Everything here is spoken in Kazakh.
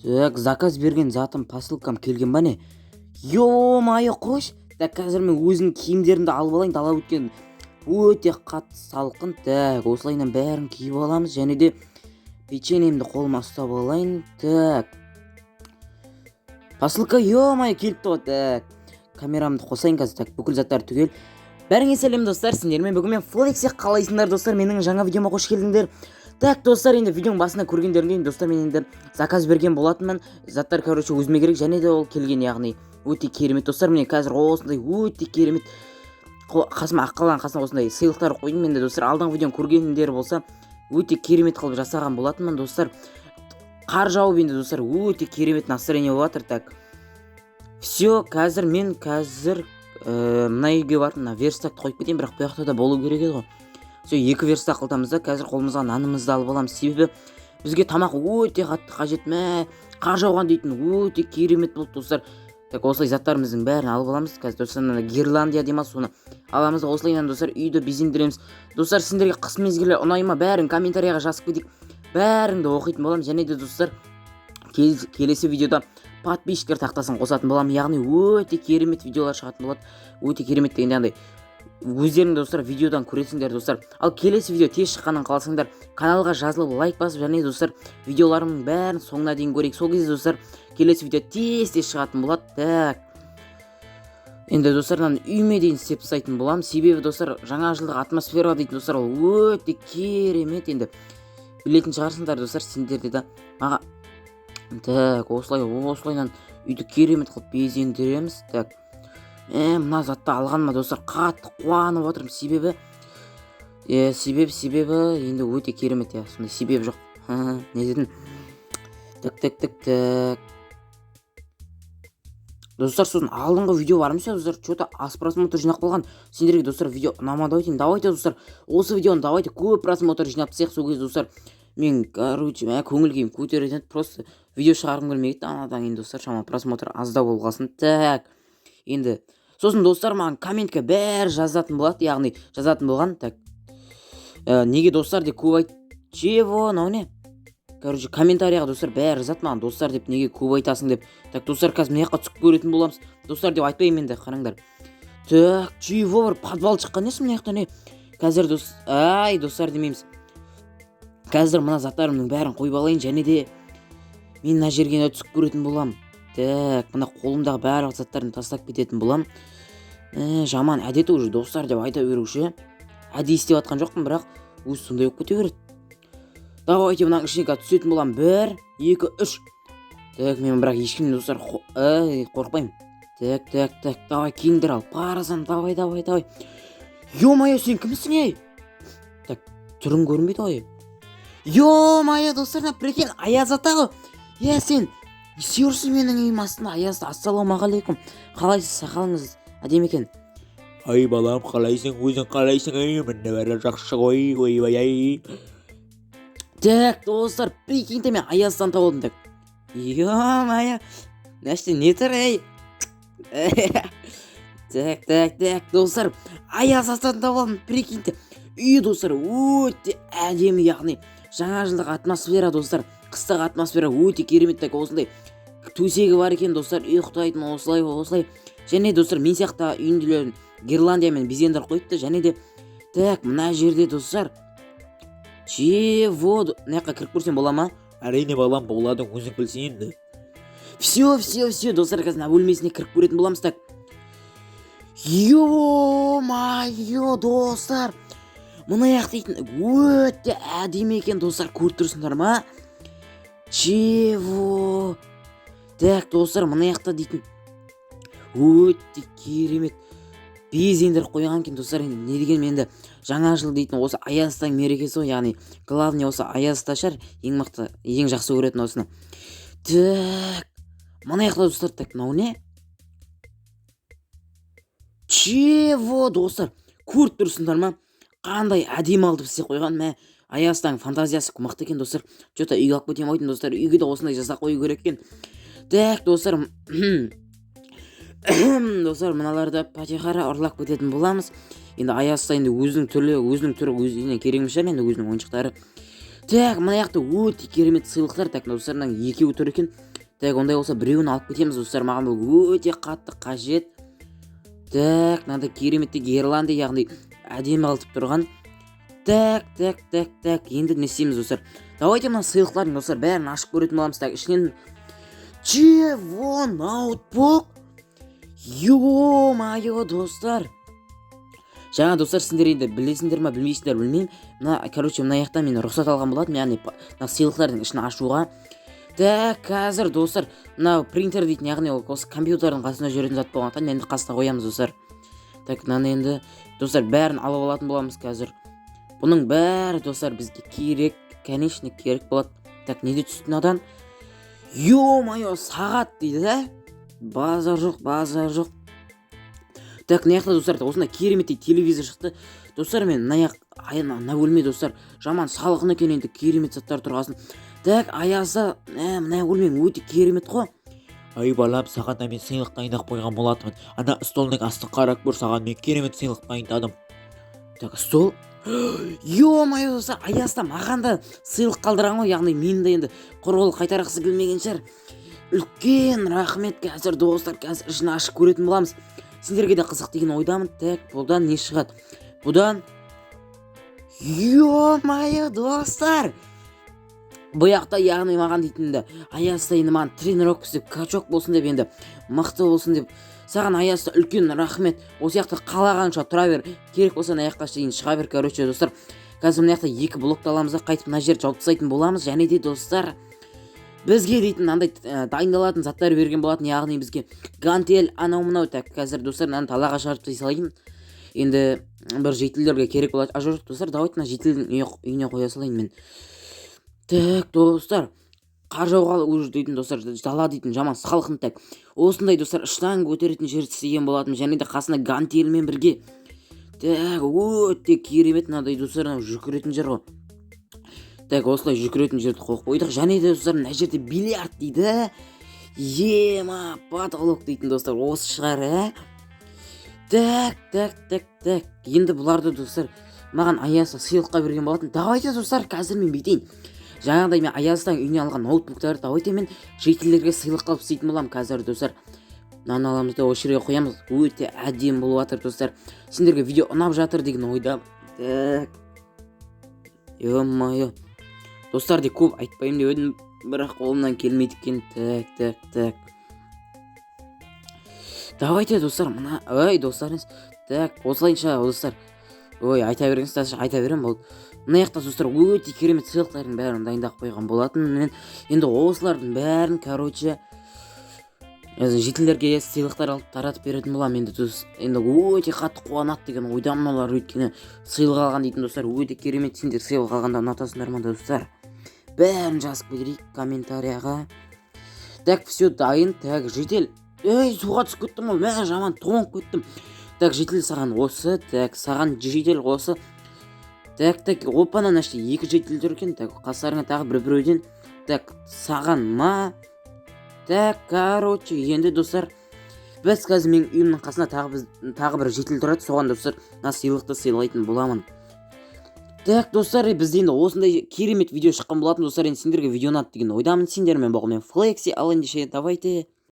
Так, заказ берген затым посылкам келген ба не? Ё-майо, қош. Так, қазір мен өзімнің киімдерімді алып алайын. Дала өткен өте қатты салқын. Так, осылайынан бәрін киіп аламыз және де печеньемді қолыма ұстап алайын. Так. Посылка ё-майо келіпті ғой. Так. Камерамды қосайын қазір. Так, бүкіл заттар түгел. Бәріңе сәлем достар, сендермен бүгін мен Флексте қалайсыңдар достар? Менің жаңа видеома қош келдіңдер. Так, достар, енді видеоның басында көргендеріңдей, достар, мен енді заказ берген болатынмын. Заттар, короче, өзіме керек, және де ол келген, яғни өте керемет достар. Міне қазір осындай өте керемет қасыма аққалған қасына осындай сыйлықтар қойдым. Менде достар, алдыңғы видеоны көргендер болса, өте керемет қылып жасаған болатынмын достар. Қар жауып енді достар, өте керемет настроение болып жатыр. Так. Все, қазір мен мына үйге барып мына верстакты қойып кетейін, бірақ бұл жақта да болу керек еді ғой. Все, екі верстак қылтамыз да, қазір қолымызға нанымызды алып аламыз. Себебі бізге тамақ өте қатты қажет. Қар жауған дейтін өте керемет болды достар. Так, осылай заттарымыздың бәрін алып аламыз. Қазір достар, Гирландия дейміз, соны аламыз. Осылайынан достар, үйді безендіреміз. Достар, сендерге қыс мезгілі ұнай ма? Бәрін комментарияға жазып кетейік. Бәріңді оқитын боламын. Және де достар, келесі видеода подписчиктер тақтасын қосатын боламын. Яғни өте керемет видеолар шығатын болады. Өте керемет дегенде андай өздерің достар видеодан көресіңдер достар. Ал келесі видео тез шыққанын қаласаңдар, каналға жазылып лайк басып, және достар, видеоларымның бәрін соңына дейін көрейік. Сол кезде достар, келесі видео тез шығатын болады. Так. Енді достар, үйме дейін істеп тастайтын боламын. Себебі достар, жаңа жылдық атмосфера дейтін достар, ол өте керемет. Енді білетін шығарсыңдар достар, сендерде де маға. Так, осылайынан үйді керемет қылып безендіреміз. Так. Мына затты алғаныма достар қатты қуанып отырмын. Себебі енді өте керемет, сондай себеп жоқ. Не дедің? Так. Достар, сосын алдыңғы видео бармыз ya достар, что-то аз просмотр жинақ болған. Сендерге достар видео ұнамады ғой. Давайте достар, осы видеоны давайте көп просмотр жинап тастайық. Сол кезде достар, мен короче көңіл күйім көтереді, просто видео шығарғым келмейді. Анадан кейін достар, шама просмотр аздау болғасын. Так. Енді сосын достар, маған комментке бәрі жазатын болады, яғни жазатын болған. Так. Неге достар деп көп айт. Чего? Не? Короче, комментарияға достар бәрі жазады маған, достар деп неге көп айтасың деп. Так, достар, қазір мына жаққа түсіп көретін боламыз. Достар деп айтпаймын енді, қараңдар. Так, чего бар? Подвал шыққан несі мына жақта не? Қазір достар демейміз. Қазір мына заттарымның бәрін қойып алайын, және де мен мына жерге түсіп көретін болам. Так, мына қолымдағы барлық заттарын тастап кететін болам. Жаман әдеті уже достар деп айта беруші. Әдейі істеп атқан жоқпын, бірақ өз сондай болып кете береді. Давайте мына ішіне түсетін болам. 1, 2, 3. Так, мен бірақ ешкім достар қорқпаймын. Так, давай кеңдер ал. Паразан, давай. Ё-майо, сен кімсің ей? Так, түрің көрінбейді ғой. Ё-майо, достар, прикинь, Аяз ата ғой. Сен сүйірсің менің үйім астында, Аяз. Ассалаумағалейкум. Қалайсыз, сақалыңыз әдемі екен? Ай балам, қалайсың? Өзің қалайсың? Міне бәрі жақсы ғой. Ой. Так, достар, прикиньте, мен Аяздан табылдым. Так. Ё-майо, нәрсе не тұр, ей? Так, достар, Аяз астан табылдым, прикиньте. Үй достар, өте әдемі, яғни жаңа жылдық атмосфера достар, қыстық атмосфера өте керемет. Так, осындай төсегі бар екен достар, ұйықтайтын осылай. Және достар, мен сияқты үйінділерін Гирландиямен безендіріп қойыпты. Және де так, мына жерде достар, чего? Мына жаққа кіріп көрсем бола ма? Әрине балам, болады, өзің білсең енді. Все, достар, қазір мына бөлмесіне кіріп көретін боламыз. Так. Ё-майо, достар, мына жақ дейтін өте әдемі екен достар, көріп тұрсыңдар ма? Чего? Так, достар, мына жақта дейтін өте керемет безендіріп қойған екен достар. Не деген менде жаңа жыл дейтін осы Аяздың мерекесі ғой, яғни главный осы Аязда шығар, ең мықты, ең жақсы көретін осыны. Так, мына жақта достар, так, мынау не? Чего, достар, көріп тұрсыңдар ма? Қандай әдемі алып істеп қойған. Аяздың фантазиясы мықты екен достар. Что-то үйге алып кетем ойдым достар. Үйге де осындай жасақ қою керек екен. Так, достар. Достар, мыналарды патихара ұрлап кететін боламыз. Енді Аязда енді өзінің түрі өзіне керегім шығар, енді өзінің ойыншықтары. Так, мына жақта өте керемет сыйлықтар. Так, достар, мына екеуі тұр екен. Так, ондай болса біреуін алып кетеміз, достар. Маған бұл өте қатты қажет. Так, мынандай кереметтей гирлянда, яғни әдемі қылтып тұрған. Так. Енді не істейміз, достар? Давайте мына сыйлықтардың, достар, бәрін ашып көретін боламыз. Так, ішінен чего? Ноутбук? Ё-моё, достар. Жаңа, достар, сендер енді білесіңдер ма, білмейсіңдер, білмеймін. Мына, мына жақта мен рұқсат алған болатын, яғни мына сыйлықтардың ішін ашуға. Так, қазір, достар, мына принтер дейтін, яғни осы компьютердің қасында жүретін зат болғандықтан енді қасына қоямыз, достар. Так, мынаны енді, достар, бәрін алып алатын боламыз қазір. Бұның бәрі, достар, бізге керек, конечно, керек болады. Так, неде түсті мынадан? Ё-моё, сағат дейді, да? Базар жоқ. Так, мына жақта, достар, осындай кереметтей телевизор шықты. Достар, мен мына бөлме, достар, жаман салқын екен, енді керемет заттар тұрғасын. Так, аясы, мына бөлме өте керемет қой. Ай балам, саған да мен сыйлық дайындап қойған болатынмын. Ана столдың астын қарап көр, саған мен керемет сыйлық дайындадым. Так, стол. Ё-моё, достар, аяста маған да сыйлық қалдырған ғой, яғни мен де енді құр қайтарғысы келмеген шығар. Үлкен рахмет. Қазір, достар, қазір ішін ашып көретін боламыз. Сендерге де қызық деген ойдамын. Так, бұдан не шығады? Бұдан ё-моё, достар. Бұяқта, яғни маған дейтінді Аяста енді маған тренировка істеп, качок болсын деп, енді мықты болсын деп. Саған Аяста үлкен рахмет. Осы яқта қалағанша тұра бер. Керек болса мына жаққа дейін шыға бер, короче, достар. Қазір мына жақта 2 блокты аламыз да қайтып мына жер жауып тастайтын боламыз. Және де, достар, бізге дейтін андай дайындалатын заттар берген болатын, яғни бізге гантель, анау мынау. Так, қазір, достар, мынаны талаға шығарып салайын. Енді бір жетілдерге керек болады. Жоқ, достар, давайте мына жетілдің үйіне қоя салайын мен. Так, достар, қар жауғалы уже дейтін, достар, дала дейтін жаман салқын. Так, осындай, достар, штанг көтеретін жер істеген болатын, және де қасында гантельмен бірге. Так, өте керемет мынадай, достар, жүгіретін жер ғой. Так, осылай жүгіретін жерді қойып қойдық. Және де, достар, мына жерде бильярд дейді. Ема, потолок дейтін, достар, осы шығар, Так. Енді бұларды, достар, маған Аяста сыйлыққа берген болатын. Давайте, достар, қазір мен бейтейін. Жаңағыдай мен Аястан үйіне алған ноутбуктарды давайте мен жетілдерге сыйлық қылып істейтін болам қазір, достар. Мынаны аламыз да осы жерге қоямыз. Өте әдемі болып жатыр, достар. Сендерге видео ұнап жатыр деген ойда. Так. Ё-моё. Достар, де көп айтпаймын деп едім, бірақ қолымнан келмейді екен. Так. Давайте, достар, мына, достар, так, осылайынша, достар. Айта беріңіз, айта берем болды. Мына жақта, достар, өте керемет сыйлықтардың бәрін дайындап қойған болатын. Мен енді осылардың бәрін, короче, жетілдерге сыйлықтар алып таратып беретін болам. Енді өте қатты қуанады деген ойдамын олар, өйткені сыйлық алған дейтін, достар, өте керемет. Сендер сыйлық алғанда ұнатасыңдар ма, достар? Бәрін жазып кетейік комментарияға. Так, все дайын. Так, жетел. Суға түсіп кеттім ғой, мен жаман тоңып кеттім. Так, жетел саған осы. Так, саған жетел осы. Так, опана, нашты 2 жетел тұр екен. Так, қастарыңа тағы біреуден. Так, саған ма? Так, короче, енді, достар, біз қазір мен үйімнің қасына тағы бір жетел тұрады. Соған, достар, сыйлықты сыйлайтын боламын. Так, достар, бізде енді осындай керемет видео шыққан болатын, достар. Енді сендерге видео ұнады деген ойдамын. Сендермен болған мен Флекси, ал ендеше давайте